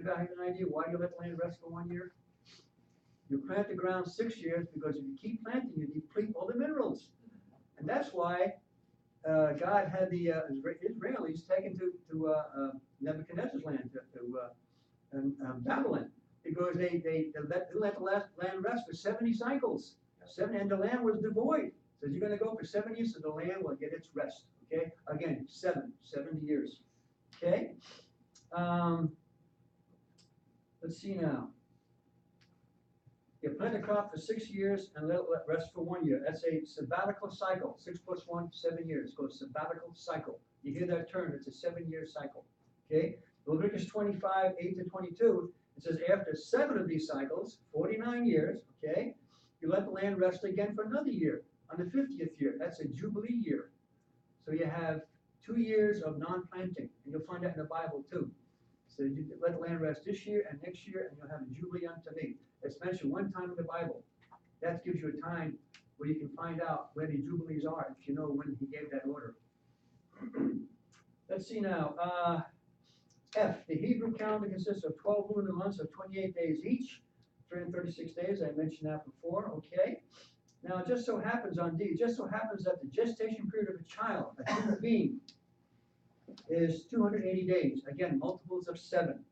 guys have an idea why you let the land rest for 1 year? You plant the ground 6 years because if you keep planting, you deplete all the minerals. And that's why God had the Israelis taken to Nebuchadnezzar's land, to Babylon, because they let the land rest for 70 cycles. And the land was devoid. So you're going to go for 7 years, so the land will get its rest. Okay? Again, 70 years. Okay? Let's see now. You plant a crop for 6 years and let it rest for 1 year. That's a sabbatical cycle. 6 plus 1, 7 years. Go sabbatical cycle. You hear that term? It's a 7-year cycle. Okay? Leviticus 25, 8 to 22. It says after 7 of these cycles, 49 years. Okay? You let the land rest again for another year. On the 50th year, that's a jubilee year. So you have 2 years of non-planting, and you'll find that in the Bible too. So you let the land rest this year and next year, and you'll have a jubilee unto me. It's mentioned one time in the Bible. That gives you a time where you can find out where the jubilees are if you know when he gave that order. Let's see now. F, the Hebrew calendar consists of 12 lunar months of 28 days each, 336 days. I mentioned that before. Okay. Now, it just so happens on D, it just so happens that the gestation period of a child, a human being, is 280 days. Again, multiples of 7.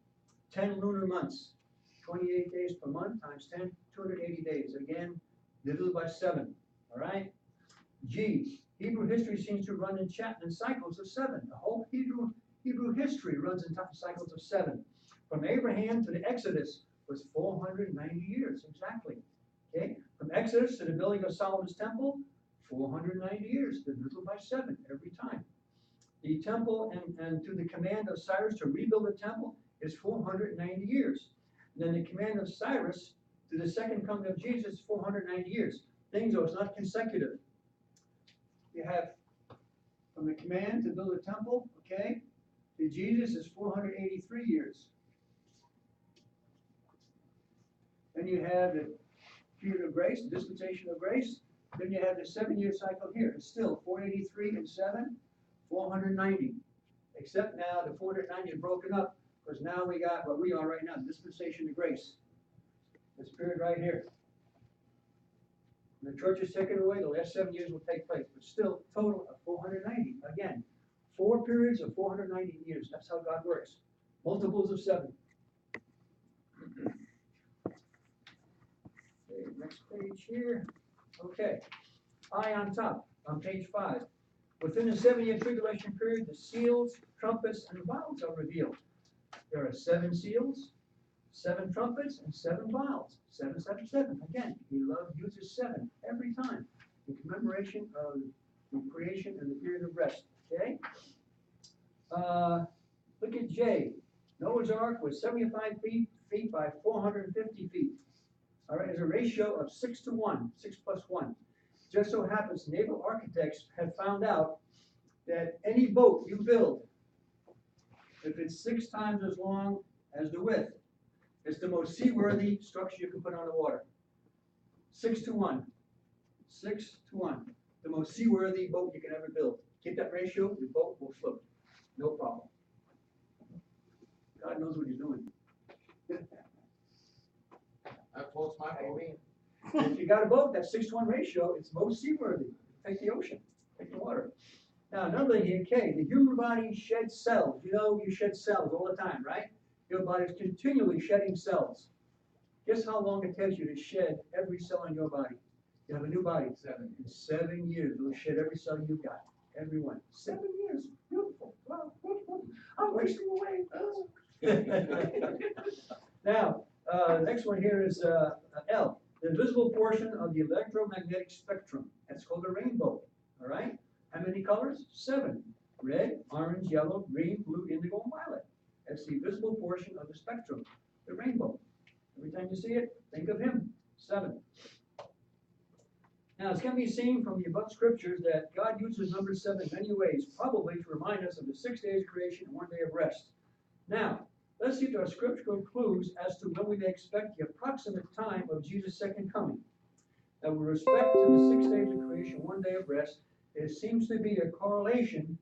10 lunar months. 28 days per month times 10, 280 days. Again, divided by 7. All right? G, Hebrew history seems to run in cycles of 7. The whole Hebrew history runs in cycles of 7. From Abraham to the Exodus was 490 years, exactly. Okay? From Exodus to the building of Solomon's temple, 490 years, divided by 7 every time. The temple and to the command of Cyrus to rebuild the temple is 490 years. And then the command of Cyrus to the second coming of Jesus, 490 years. Things though, it's not consecutive. You have from the command to build a temple, okay, to Jesus is 483 years. Then you have the period of grace, the dispensation of grace. Then you have the 7-year cycle here. It's still 483 and 7, 490. Except now the 490 is broken up because now we got what we are right now, the dispensation of grace. This period right here. When the church is taken away, the last 7 years will take place, but still total of 490. Again, 4 periods of 490 years. That's how God works. Multiples of 7. Okay, next page here. Okay. I on top, on page 5. Within the 7-year tribulation period, the seals, trumpets, and vials are revealed. There are 7 seals, 7 trumpets, and 7 vials. 7, 7, 7. Again, he uses 7 every time in commemoration of the creation and the period of rest. Okay? Look at J. Noah's Ark was 75 feet by 450 feet. All right, there's a ratio of 6 to 1, 6 plus 1. Just so happens naval architects have found out that any boat you build, if it's 6 times as long as the width, it's the most seaworthy structure you can put on the water. 6 to 1. 6 to 1. The most seaworthy boat you can ever build. Keep that ratio, your boat will float. No problem. God knows what he's doing. That floats my boat. If you got a boat, that 6 to 1 ratio, it's most seaworthy. Take the ocean, take the water. Now, another thing here, K, the human body sheds cells. You know, you shed cells all the time, right? Your body is continually shedding cells. Guess how long it takes you to shed every cell in your body? You have a new body. 7. In 7 years, you'll shed every cell you've got. Every one. 7 years. Beautiful. Wow. I'm wasting away. Now, next one here is L. The visible portion of the electromagnetic spectrum. That's called the rainbow. All right? How many colors? 7. Red, orange, yellow, green, blue, indigo, and violet. That's the visible portion of the spectrum, the rainbow. Every time you see it, think of him. 7. Now, it's going to be seen from the above scriptures that God uses number 7 in many ways, probably to remind us of the 6 days of creation and 1 day of rest. Now, let's see if there are scriptural clues as to when we may expect the approximate time of Jesus' second coming. Now, with respect to the 6 days of creation, 1 day of rest, there seems to be a correlation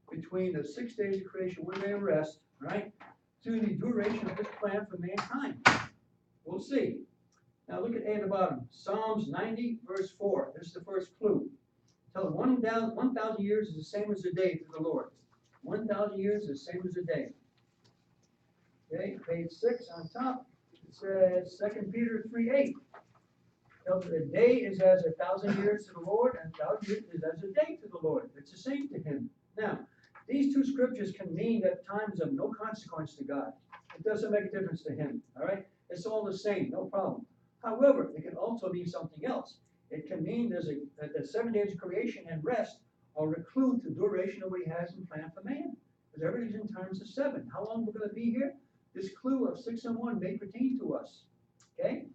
between the 6 days of creation, 1 day of rest, right? to the duration of his plan for mankind. We'll see. Now look at A at the bottom. Psalms 90, verse 4. This is the first clue. Tell 1,000 years is the same as a day to the Lord. 1,000 years is the same as a day. Okay, page 6 on top. It says 2 Peter 3:8. Tells that a day is as 1,000 years to the Lord, and 1,000 years is as a day to the Lord. It's the same to him. Now, these two scriptures can mean that time is of no consequence to God. It doesn't make a difference to him. All right? It's all the same, no problem. However, it can also mean something else. It can mean that the 7 days of creation and rest are a clue to the duration of what he has in plan for man. Because everything's in terms of 7. How long we're going to be here? This clue of 6 and 1 may pertain to us. Okay?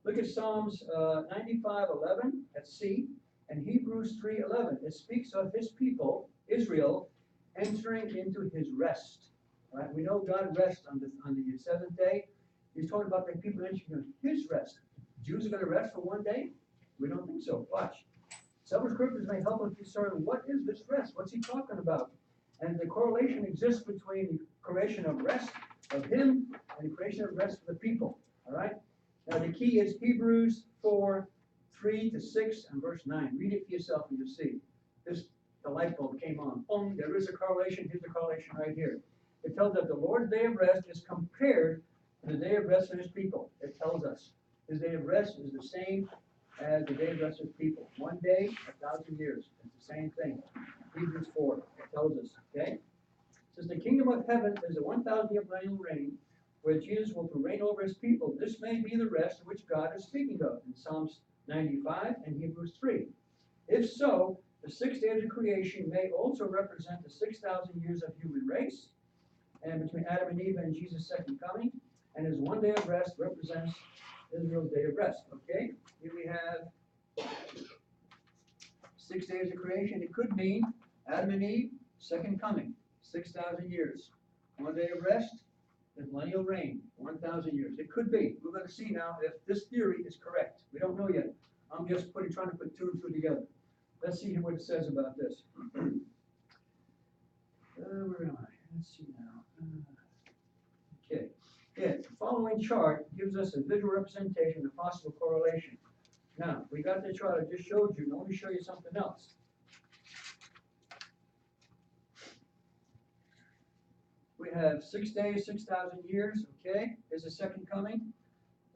Look at Psalms 95:11 at C, and Hebrews 3:11. It speaks of his people, Israel, entering into his rest. Right? We know God rests on the 7th day. He's talking about the people entering into his rest. Jews are going to rest for 1 day? We don't think so. Watch. Several scriptures may help us discern what is this rest? What's he talking about? And the correlation exists between the creation of rest of him and the creation of rest for the people. All right? Now the key is Hebrews 4:3-6 and verse 9. Read it for yourself and you'll see. The light bulb came on. Boom, there is a correlation. Here's the correlation right here. It tells that the Lord's day of rest is compared to the day of rest of his people. It tells us his day of rest is the same as the day of rest of his people. 1 day, 1,000 years. It's the same thing. Hebrews 4. It tells us. Okay? It says the kingdom of heaven is a 1,000-year millennial reign, where Jesus will reign over his people. This may be the rest of which God is speaking of in Psalms 95 and Hebrews 3. If so, the 6 days of creation may also represent the 6,000 years of human race, and between Adam and Eve and Jesus' second coming, and his 1 day of rest represents Israel's day of rest. Okay? Here we have 6 days of creation. It could mean Adam and Eve, second coming, 6,000 years. 1 day of rest, the millennial reign, 1,000 years. It could be. We're going to see now if this theory is correct. We don't know yet. I'm just trying to put 2 and 2 together. Let's see what it says about this. Where am I? Let's see now. Okay. Yeah, the following chart gives us a visual representation of possible correlation. Now, we got the chart I just showed you. Now, let me show you something else. We have 6 days, 6,000 years, okay? There's a second coming.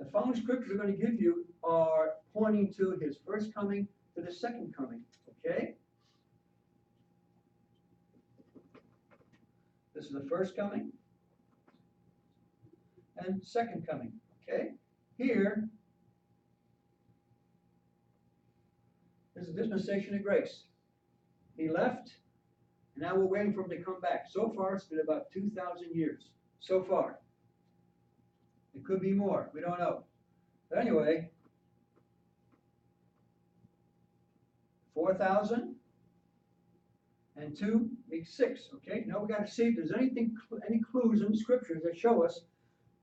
The following scriptures we're going to give you are pointing to his first coming to the second coming, okay? This is the first coming and second coming, okay? Here is a dispensation of grace. He left, and now we're waiting for him to come back. So far, it's been about 2,000 years. So far. It could be more. We don't know. But anyway, 4,000 and 2 makes 6. Okay, now we got to see if there's any clues in the scriptures that show us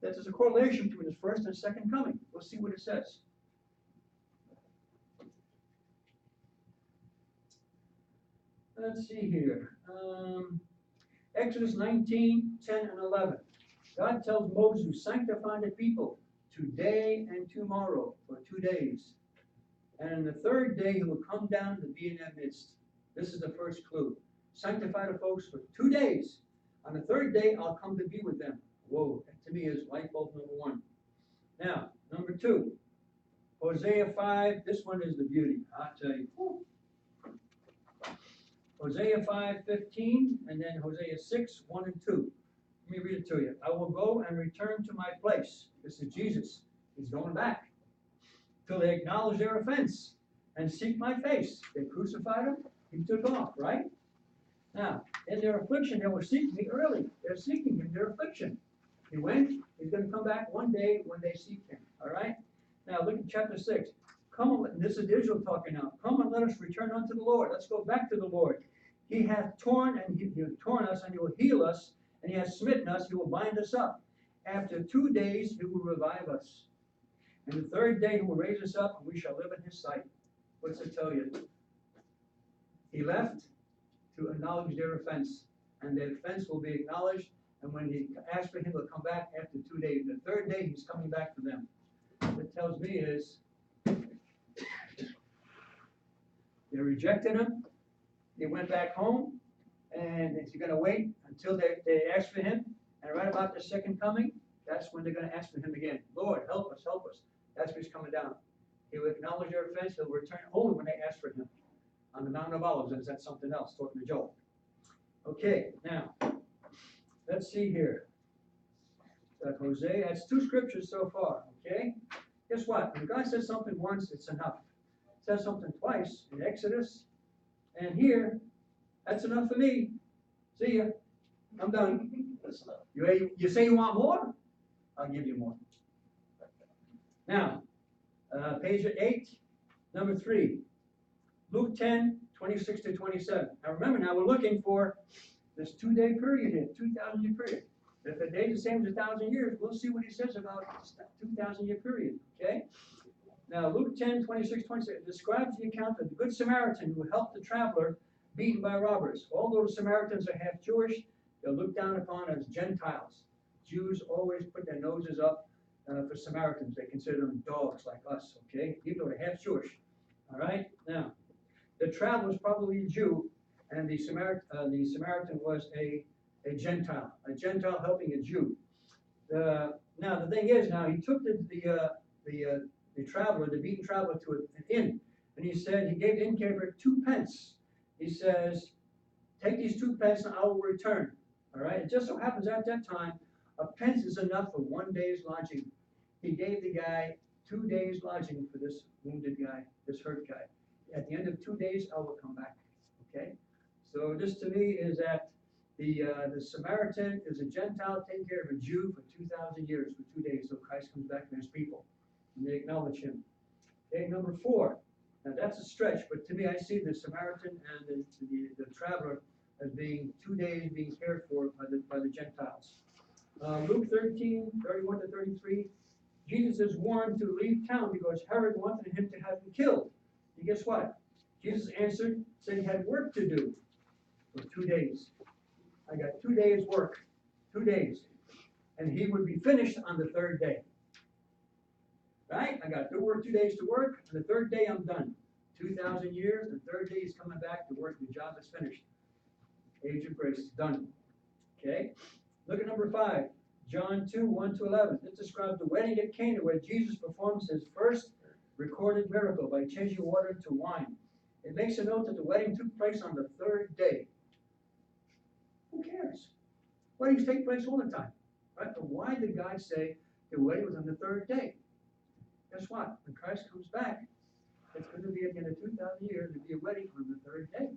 that there's a correlation between his first and second coming. We'll see what it says. Let's see here. Exodus 19:10 and 11. God tells Moses to sanctify the people today and tomorrow for 2 days. And on the third day, he will come down to be in their midst. This is the first clue. Sanctify the folks for 2 days. On the third day, I'll come to be with them. Whoa, that to me is light bulb number 1. Now, number 2. Hosea 5. This one is the beauty. I'll tell you. Whew. Hosea 5:15, and then Hosea 6:1 and 2. Let me read it to you. I will go and return to my place. This is Jesus. He's going back. Till they acknowledge their offense and seek my face. They crucified him. He took off, right? Now, in their affliction, they were seeking me early. They're seeking him, their affliction. He went. He's going to come back one day when they seek him. All right? Now, look at chapter 6. Come, this is Israel talking now. Come and let us return unto the Lord. Let's go back to the Lord. He hath torn us, and he will heal us, and he hath smitten us, he will bind us up. After 2 days, he will revive us. And the third day, he will raise us up, and we shall live in his sight. What's it tell you? He left to acknowledge their offense, and their offense will be acknowledged, And when he asked for him to come back after 2 days, the third day he's coming back for them. What it tells me is they rejected him. He went back home, and if you're gonna wait until they ask for him, and right about the second coming, that's when they're gonna ask for him again. Lord, help us, help us. That's when he's coming down. He will acknowledge their offense, he'll return only when they ask for him. On the Mount of Olives, and that's something else, talking to Joel. Okay, now, let's see here. Hosea, that's 2 scriptures so far, okay? Guess what? When God says something once, it's enough. Says something twice in Exodus, and here, that's enough for me. See ya. I'm done. You say you want more? I'll give you more. Now, page 8, number 3. Luke 10, 26 to 27. Now remember, now we're looking for this 2-day period here, 2,000-year period. If a day is the same as 1,000 years, we'll see what he says about this 2,000-year period, okay? Now, Luke 10, 26, 27 describes the account of the Good Samaritan who helped the traveler beaten by robbers. Although the Samaritans are half Jewish, they're looked down upon as Gentiles. Jews always put their noses up for Samaritans. They consider them dogs like us, okay? Even though they're half Jewish, all right? Now, the traveler was probably a Jew, and the Samaritan was a Gentile helping a Jew. Now, the thing is, now, he took the traveler, the beaten traveler, to an inn, and he said, he gave the innkeeper 2 pence. He says, take these 2 pence and I will return. All right? It just so happens at that time, a pence is enough for 1 day's lodging. He gave the guy 2 days lodging for this wounded guy, this hurt guy. At the end of 2 days, I will come back. Okay? So this to me is that the Samaritan is a Gentile taking care of a Jew for 2,000 years, for 2 days, so Christ comes back to his people. And they acknowledge him. Okay, number 4. Now that's a stretch, but to me I see the Samaritan and the traveler as being 2 days being cared for by the Gentiles. Luke 13, 31 to 33, Jesus is warned to leave town because Herod wanted him to have him killed. And guess what? Jesus answered, said he had work to do for 2 days. I got 2 days work, 2 days. And he would be finished on the 3rd day. Right? I got 2 days to work, and the 3rd day I'm done. 2,000 years, the 3rd day he's coming back to work, the job is finished. Age of grace is done. Okay? Look at number 5. John 2, 1 to 11. This describes the wedding at Cana where Jesus performs his first recorded miracle by changing water to wine. It makes a note that the wedding took place on the 3rd day. Who cares? Weddings take place all the time. Right? But why did God say the wedding was on the 3rd day? Guess what? When Christ comes back, it's going to be at the end of 2,000 years, to be a wedding on the 3rd day.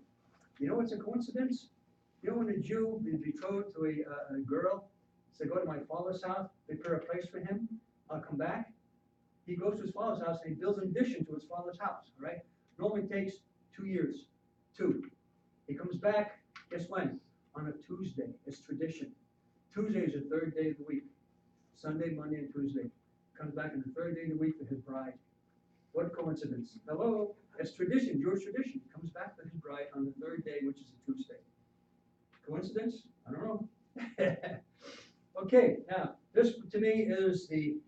You know what's a coincidence? You know when a Jew is betrothed to a girl, say, go to my father's house, prepare a place for him, I'll come back. He goes to his father's house and he builds an addition to his father's house, all right? Normally takes 2 years. 2. He comes back, guess when? On a Tuesday. It's tradition. Tuesday is the 3rd day of the week. Sunday, Monday, and Tuesday. Comes back on the 3rd day of the week for his bride. What coincidence? Hello? It's tradition, Jewish tradition. He comes back for his bride on the 3rd day, which is a Tuesday. Coincidence? I don't know. Okay, now, this to me is the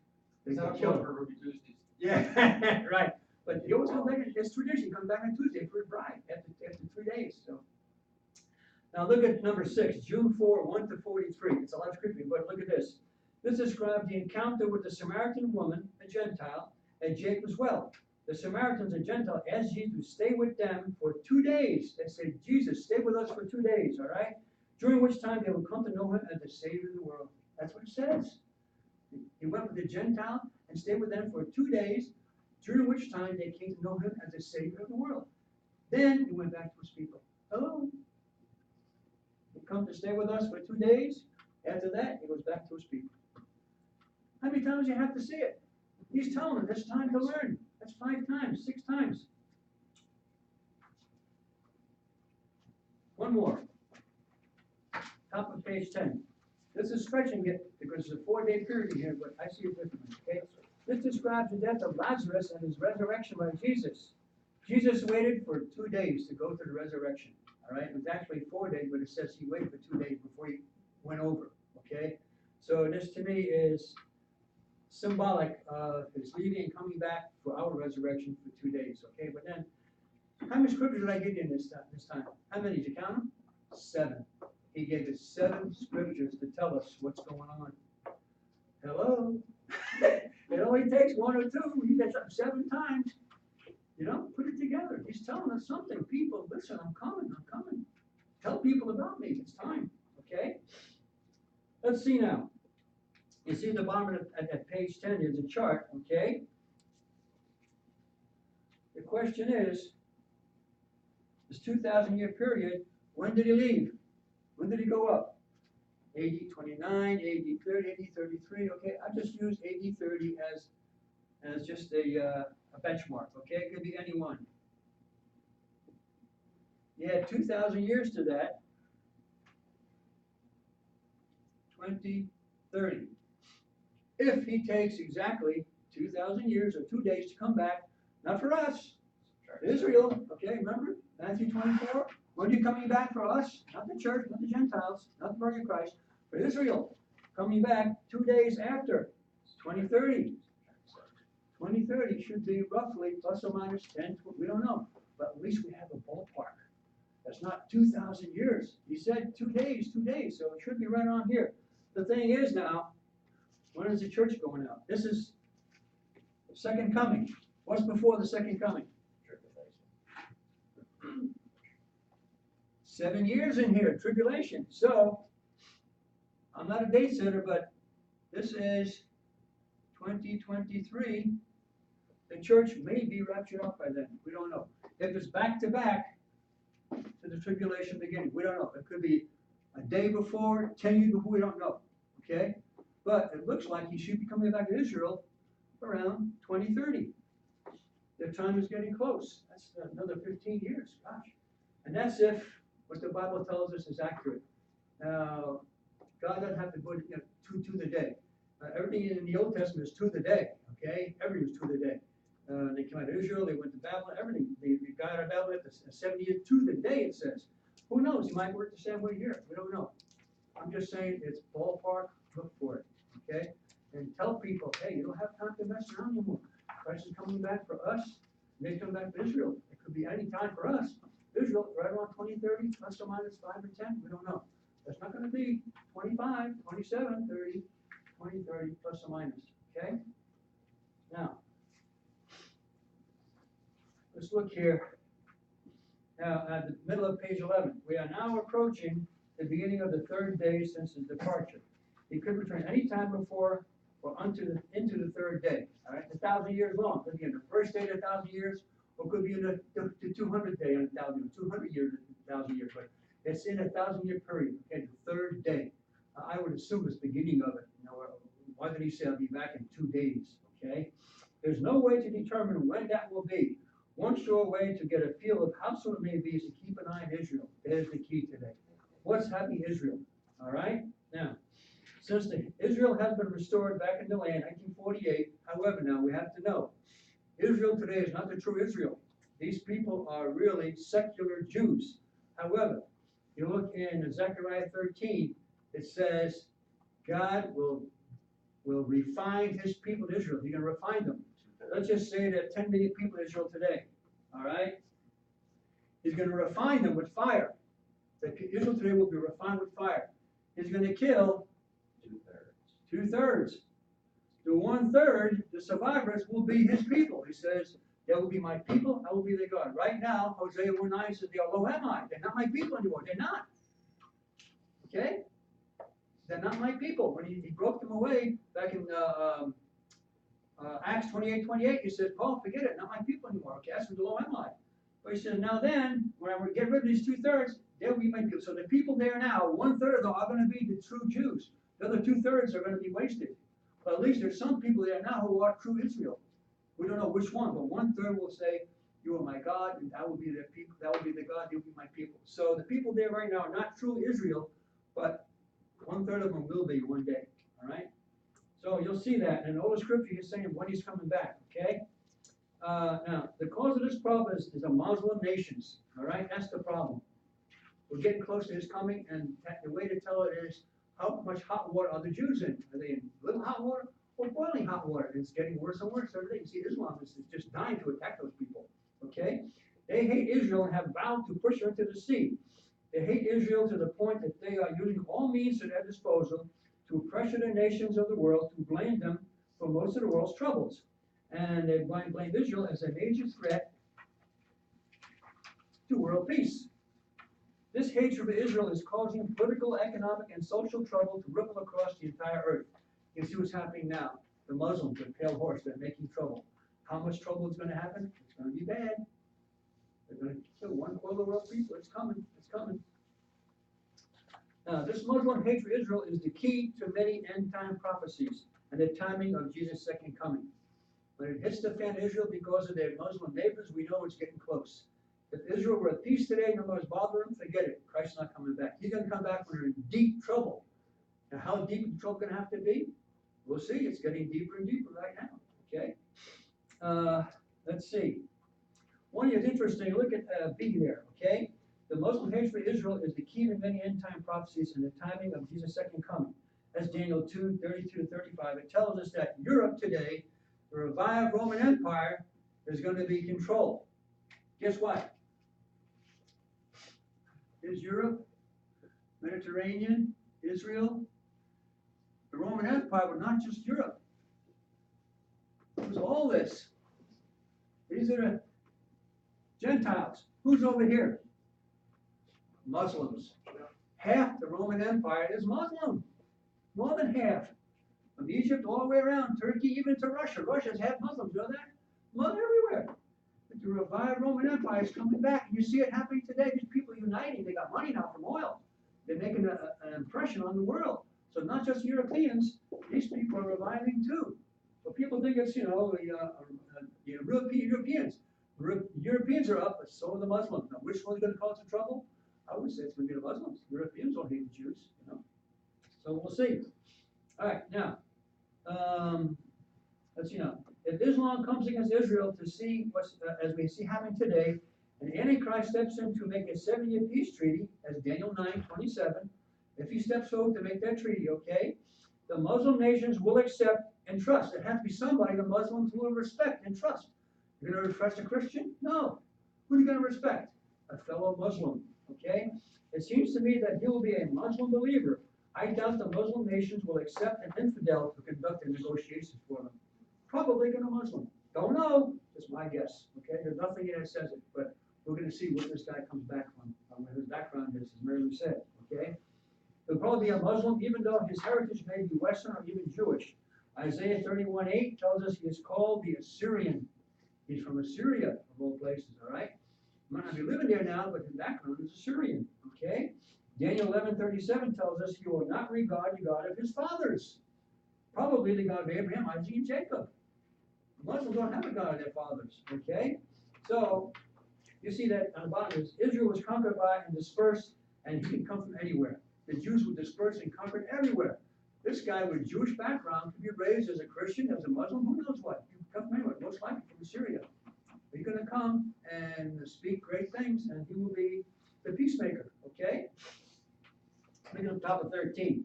killer. Ruby Tuesdays. Yeah, right. But he always comes back, it's tradition, he comes back on Tuesday for his bride after 3 days. So now look at number 6, June 4, 1 to 43. It's a lot of scripture, but look at this. This describes the encounter with the Samaritan woman, a Gentile, at Jacob's well. The Samaritans, a Gentile, asked Jesus to stay with them for 2 days. They said, Jesus, stay with us for 2 days, all right? During which time they would come to know him as the Savior of the world. That's what it says. He went with the Gentile and stayed with them for 2 days, during which time they came to know him as the Savior of the world. Then he went back to his people. Hello? He comes to stay with us for 2 days. After that, he goes back to his people. How many times do you have to see it? He's telling them it's time to learn. That's 5 times, 6 times. One more. Top of page 10. This is stretching it because it's a 4-day period here, but I see it differently. Okay? This describes the death of Lazarus and his resurrection by Jesus. Jesus waited for 2 days to go to the resurrection. All right? It was actually 4 days, but it says he waited for 2 days before he went over. okay? So this to me is symbolic of his leaving and coming back for our resurrection for 2 days, okay? But then, how many scriptures did I give you in this time? How many? Did you count them? 7. He gave us 7 scriptures to tell us what's going on. Hello? It only takes 1 or 2. He gets up 7 times. You know, put it together. He's telling us something. People, listen, I'm coming. Tell people about me. It's time, okay? Let's see now. You see the bottom at page 10 is a chart, okay? The question is, this 2,000-year period, when did he leave? When did he go up? AD 29, AD 30, AD 33, okay? I just use AD 30 as just a benchmark, okay? It could be any one. You add 2,000 years to that, 2030. If he takes exactly 2,000 years or 2 days to come back, not for us, Israel, okay, remember Matthew 24? When are you coming back for us? Not the church, not the Gentiles, not the body of Christ, for Israel. Coming back 2 days after, 2030. 2030 should be roughly plus or minus 10, we don't know, but at least we have a ballpark. That's not 2,000 years. He said 2 days, so it should be right on here. The thing is now, when is the church going out? This is the second coming. What's before the second coming? 7 years in here, tribulation. So, I'm not a date setter, but this is 2023. The church may be raptured up by then. We don't know. If it's back to back to the tribulation beginning, we don't know. It could be a day before, 10 years before, we don't know. Okay? But it looks like he should be coming back to Israel around 2030. The time is getting close. That's another 15 years. Gosh. And that's if what the Bible tells us is accurate. Now, God doesn't have to put to the day. Everything in the Old Testament is to the day. Okay? Everything was to the day. They came out of Israel, they went to Babylon, everything. They got out of Babylon after 70 years to the day, it says. Who knows? He might work the same way here. We don't know. I'm just saying it's ballpark. Look for it. Okay? And tell people, hey, you don't have time to mess around anymore. Christ is coming back for us. They come back to Israel. It could be any time for us. Israel, right around 2030, plus or minus 5 or 10. We don't know. That's not going to be 25, 27, 30, 20, 30, plus or minus. Okay? Now, let's look here. Now, at the middle of page 11, we are now approaching the beginning of the 3rd day since his departure. He could return any time before or into the 3rd day. All right, 1,000 years long. Could be in the first day of 1,000 years, or could be in the 200th day in 1,000, 200 years, 1,000 years. But it's in a 1,000-year period. Okay, the 3rd day. I would assume it's the beginning of it. You know, why did he say I'll be back in 2 days? Okay, there's no way to determine when that will be. One sure way to get a feel of how soon it may be is to keep an eye on Israel. There's the key today. What's happening in Israel? All right? Now, since Israel has been restored back in the land, 1948, however, now we have to know, Israel today is not the true Israel. These people are really secular Jews. However, you look in Zechariah 13, it says God will refine his people in Israel. He's going to refine them. Let's just say that 10 million people in Israel today, all right? He's going to refine them with fire. Israel today will be refined with fire. He's going to kill 2/3. The 1/3, the survivors, will be his people. He says, they will be my people, I will be their God. Right now, Hosea 1:9 says, they are Lo-Ammi. They're not my people anymore. They're not. Okay? They're not my people. When he broke them away back in Acts 28:28, he said, Paul, forget it, not my people anymore. Okay, that's from the Lo-Ammi. But he said, now then, when I get rid of these 2/3, they'll be my people. So the people there now, 1/3 are going to be the true Jews. The other 2/3 are going to be wasted. But at least there's some people there now who are true Israel. We don't know which one, but 1/3 will say, you are my God, and I will be their people. That will be the God, you'll be my people. So the people there right now are not true Israel, but 1/3 of them will be one day. All right? So you'll see that. And in all the scripture, he's saying when he's coming back. Okay? Now, the cause of this problem is the Muslim nations. All right? That's the problem. We're getting close to his coming, and the way to tell it is how much hot water are the Jews in? Are they in little hot water or boiling hot water? It's getting worse and worse every day. You see, Islam is just dying to attack those people. Okay? They hate Israel and have vowed to push her into the sea. They hate Israel to the point that they are using all means at their disposal to pressure the nations of the world to blame them for most of the world's troubles. And they blame Israel as a major threat to world peace. This hatred of Israel is causing political, economic, and social trouble to ripple across the entire earth. You see what's happening now. The Muslims, the pale horse, they're making trouble. How much trouble is going to happen? It's going to be bad. They're going to kill 1/4 of the world's people. It's coming. It's coming. Now, this Muslim hatred of Israel is the key to many end-time prophecies and the timing of Jesus' second coming. When it hits the fan of Israel because of their Muslim neighbors, we know it's getting close. If Israel were at peace today, no one's bothering them, forget it. Christ's not coming back. He's going to come back when they're in deep trouble. Now, how deep is the trouble going to have to be? We'll see. It's getting deeper and deeper right now. Okay? Let's see. One is interesting. Look at B there. Okay? The Muslim hatred of Israel is the key to many end-time prophecies and the timing of Jesus' second coming. That's Daniel 2:32-35. It tells us that Europe today, the revived Roman Empire, is going to be controlled. Guess what? Is Europe, Mediterranean, Israel, the Roman Empire, but not just Europe. It was all this. These are the Gentiles. Who's over here? Muslims. Half the Roman Empire is Muslim. More than half. From Egypt all the way around, Turkey, even to Russia. Russia's half Muslims, you know that? Muslim everywhere. But the revived Roman Empire is coming back, and you see it happening today. These people uniting, they got money now from oil. They're making an impression on the world. So not just Europeans, these people are reviving too. So people think it's, Europeans. Europeans are up, but so are the Muslims. Now, which one's going to cause the trouble? I would say it's going to be the Muslims. Europeans don't hate the Jews, So we'll see. All right, now, let's see now. If Islam comes against Israel to see what's, as we see happening today, and Antichrist steps in to make a 7-year peace treaty, as Daniel 9:27, if he steps forward to make that treaty, okay, the Muslim nations will accept and trust. It has to be somebody the Muslims will respect and trust. You're going to trust a Christian? No. Who are you going to respect? A fellow Muslim, okay? It seems to me that he will be a Muslim believer. I doubt the Muslim nations will accept an infidel to conduct the negotiations for them. Probably going to Muslim. Don't know. Just my guess, okay? There's nothing in it that says it, but we're going to see what this guy comes back from, what his background is, as Mary Lou said, okay? He'll probably be a Muslim, even though his heritage may be Western or even Jewish. Isaiah 31:8 tells us he is called the Assyrian. He's from Assyria, of all places, all right? He might not be living there now, but his background is Assyrian, okay? Daniel 11:37 tells us he will not regard the God of his fathers. Probably the God of Abraham, Isaac, and Jacob. Muslims don't have a God of their fathers, okay? So, you see that on the bottom is Israel was conquered by and dispersed, and he could come from anywhere. The Jews were dispersed and conquered everywhere. This guy with Jewish background could be raised as a Christian, as a Muslim, who knows what? He could come from anywhere, most likely from Syria. But he's going to come and speak great things, and he will be the peacemaker, okay? Look at the top of 13.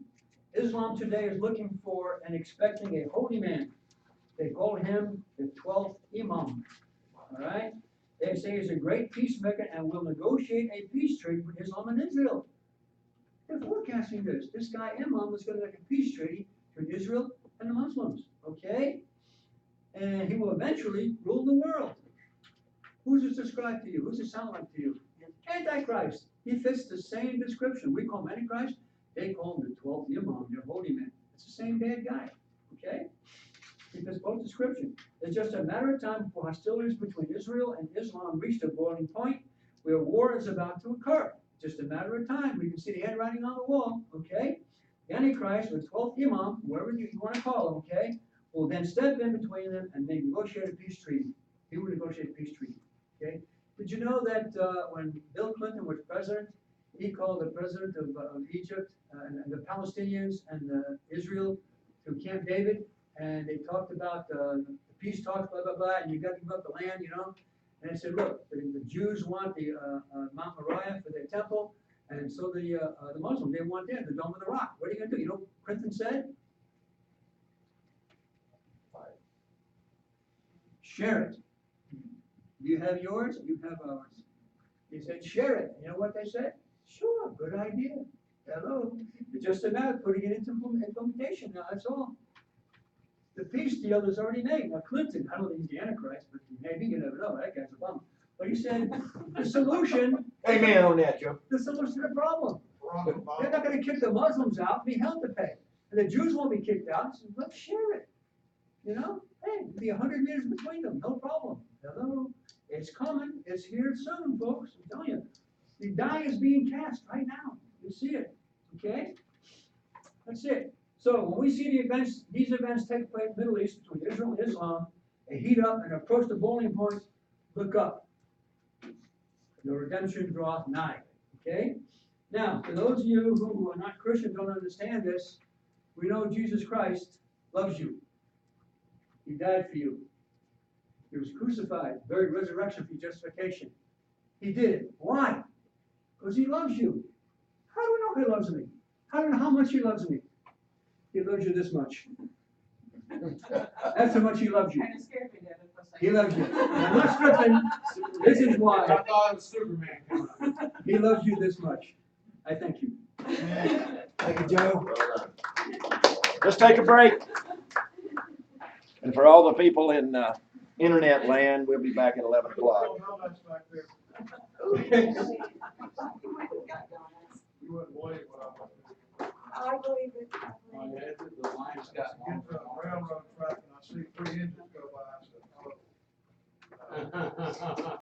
Islam today is looking for and expecting a holy man. They call him the 12th Imam, all right? They say he's a great peacemaker and will negotiate a peace treaty with Islam and Israel. They're forecasting this. This guy Imam is going to make a peace treaty between Israel and the Muslims, okay? And he will eventually rule the world. Who's this described to you? Who's it sound like to you? Antichrist. He fits the same description. We call him Antichrist. They call him the 12th Imam, their holy man. It's the same bad guy, okay? He fits both descriptions. It's just a matter of time before hostilities between Israel and Islam reach the boiling point where war is about to occur. Just a matter of time. We can see the handwriting on the wall, okay? The Antichrist, or 12th Imam, whoever you want to call him, okay, will then step in between them and they negotiate a peace treaty. He will negotiate a peace treaty, okay? Did you know that when Bill Clinton was president, he called the president of Egypt and the Palestinians and Israel to Camp David, and they talked about the peace talks, blah, blah, blah, and you got to give up the land, And they said, look, the Jews want the Mount Moriah for their temple, And so the Muslims, they want that, the Dome of the Rock. What are you gonna do? You know what Clinton said? Share it. You have yours, you have ours. He said, share it. You know what they said? Sure, good idea. Hello. It's just about putting it into implementation now, that's all. The peace deal is already made. Now Clinton, I don't think he's the Antichrist, but maybe, you never know, that guy's a bum. But he said, the solution, Amen on that, Joe. the solution to the problem. Barack They're Obama. not gonna kick the Muslims out, be held to pay. And the Jews won't be kicked out, so let's share it. You know, hey, it'll be 100 meters between them, no problem. Hello, it's coming, it's here soon, folks, I'm telling you. The die is being cast right now, you see it, okay? That's it. So when we see these events take place in the Middle East between Israel and Islam, they heat up and approach the boiling point, look up. The redemption draweth nigh, okay? Now, for those of you who are not Christians, don't understand this, we know Jesus Christ loves you. He died for you. He was crucified, buried, resurrection for your justification. He did it. Why? Because he loves you. How do we know he loves me? How do we know how much he loves me? He loves you this much. That's how much he loves you. Kind of scared me there for a second. He loves you. And I'm not stripping. This is I why. thought it was Superman coming out. He loves you this much. I thank you. Thank you, Joe. Let's take a break. And for all the people in internet land, we'll be back at 11 o'clock. How much back there? You wouldn't believe what I went I believe it. through. My head, the line's got Get to a railroad track and I see 3 engines go by, I said, oh.